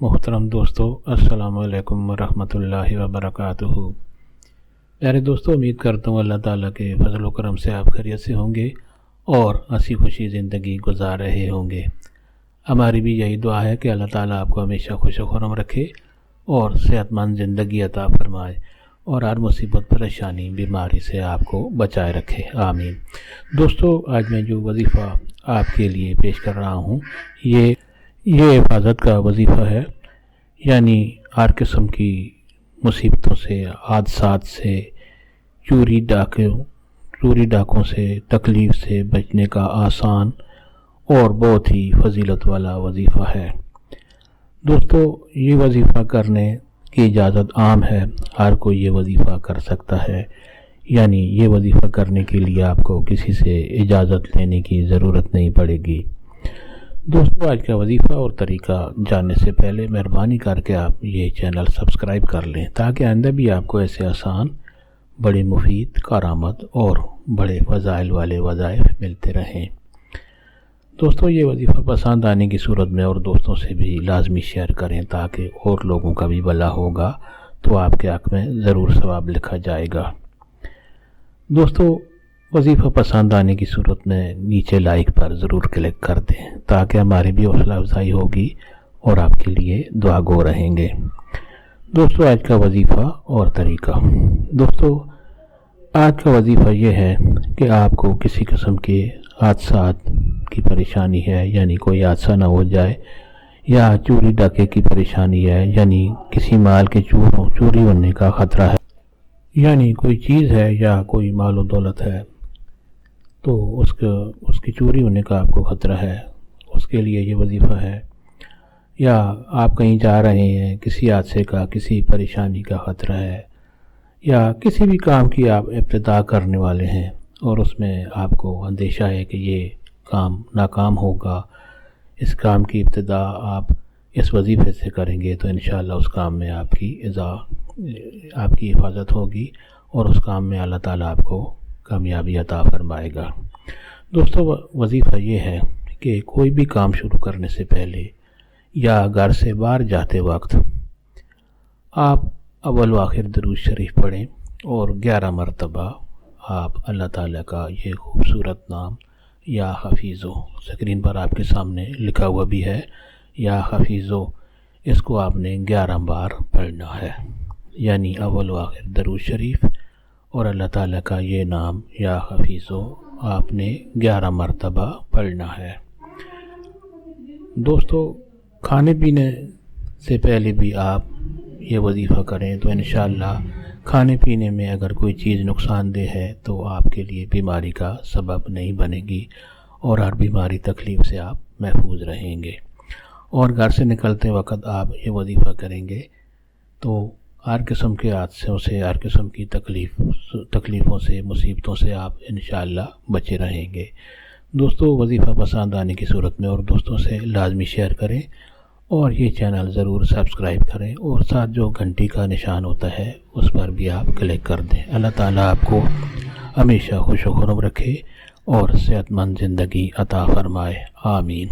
محترم دوستو، السلام علیکم ورحمۃ اللہ وبرکاتہ۔ پیارے دوستو، امید کرتا ہوں اللہ تعالیٰ کے فضل و کرم سے آپ خیریت سے ہوں گے اور ہنسی خوشی زندگی گزار رہے ہوں گے۔ ہماری بھی یہی دعا ہے کہ اللہ تعالیٰ آپ کو ہمیشہ خوش و خرم رکھے اور صحت مند زندگی عطا فرمائے اور ہر مصیبت پریشانی بیماری سے آپ کو بچائے رکھے، آمین۔ دوستو، آج میں جو وظیفہ آپ کے لیے پیش کر رہا ہوں یہ حفاظت کا وظیفہ ہے، یعنی ہر قسم کی مصیبتوں سے، حادثات سے، چوری ڈاکوں سے، تکلیف سے بچنے کا آسان اور بہت ہی فضیلت والا وظیفہ ہے۔ دوستو، یہ وظیفہ کرنے کی اجازت عام ہے، ہر کوئی یہ وظیفہ کر سکتا ہے، یعنی یہ وظیفہ کرنے کے لیے آپ کو کسی سے اجازت لینے کی ضرورت نہیں پڑے گی۔ دوستو، آج کا وظیفہ اور طریقہ جاننے سے پہلے مہربانی کر کے آپ یہ چینل سبسکرائب کر لیں تاکہ آئندہ بھی آپ کو ایسے آسان، بڑے مفید، کارآمد اور بڑے فضائل والے وظائف ملتے رہیں۔ دوستو، یہ وظیفہ پسند آنے کی صورت میں اور دوستوں سے بھی لازمی شیئر کریں تاکہ اور لوگوں کا بھی بھلا ہوگا تو آپ کے حق میں ضرور ثواب لکھا جائے گا۔ دوستو، وظیفہ پسند آنے کی صورت میں نیچے لائک پر ضرور کلک کر دیں تاکہ ہماری بھی حوصلہ افزائی ہوگی اور آپ کے لیے دعا گو رہیں گے۔ دوستو، آج کا وظیفہ اور طریقہ۔ دوستو، آج کا وظیفہ یہ ہے کہ آپ کو کسی قسم کے حادثات کی پریشانی ہے، یعنی کوئی حادثہ نہ ہو جائے، یا چوری ڈاکے کی پریشانی ہے، یعنی کسی مال کے چوری ہونے کا خطرہ ہے، یعنی کوئی چیز ہے یا کوئی مال و دولت ہے تو اس کی چوری ہونے کا آپ کو خطرہ ہے، اس کے لیے یہ وظیفہ ہے۔ یا آپ کہیں جا رہے ہیں، کسی حادثے کا، کسی پریشانی کا خطرہ ہے، یا کسی بھی کام کی آپ ابتدا کرنے والے ہیں اور اس میں آپ کو اندیشہ ہے کہ یہ کام ناکام ہوگا، اس کام کی ابتدا آپ اس وظیفے سے کریں گے تو انشاءاللہ اس کام میں آپ کی حفاظت ہوگی اور اس کام میں اللہ تعالیٰ آپ کو کامیابی عطا فرمائے گا۔ دوستو، وظیفہ یہ ہے کہ کوئی بھی کام شروع کرنے سے پہلے یا گھر سے باہر جاتے وقت آپ اول و آخر درود شریف پڑھیں اور 11 مرتبہ آپ اللہ تعالیٰ کا یہ خوبصورت نام یا حفیظو، سکرین پر آپ کے سامنے لکھا ہوا بھی ہے، یا حفیظو، اس کو آپ نے 11 بار پڑھنا ہے، یعنی اول و آخر درود شریف اور اللہ تعالیٰ کا یہ نام یا حفیظو آپ نے 11 مرتبہ پڑھنا ہے۔ دوستو، کھانے پینے سے پہلے بھی آپ یہ وظیفہ کریں تو انشاءاللہ کھانے پینے میں اگر کوئی چیز نقصان دہ ہے تو آپ کے لیے بیماری کا سبب نہیں بنے گی اور ہر بیماری تکلیف سے آپ محفوظ رہیں گے۔ اور گھر سے نکلتے وقت آپ یہ وظیفہ کریں گے تو ہر قسم کے حادثوں سے، ہر قسم کی تکلیفوں سے، مصیبتوں سے آپ انشاءاللہ بچے رہیں گے۔ دوستو، وظیفہ پسند آنے کی صورت میں اور دوستوں سے لازمی شیئر کریں اور یہ چینل ضرور سبسکرائب کریں اور ساتھ جو گھنٹی کا نشان ہوتا ہے اس پر بھی آپ کلک کر دیں۔ اللہ تعالیٰ آپ کو ہمیشہ خوش و خرم رکھے اور صحت مند زندگی عطا فرمائے، آمین۔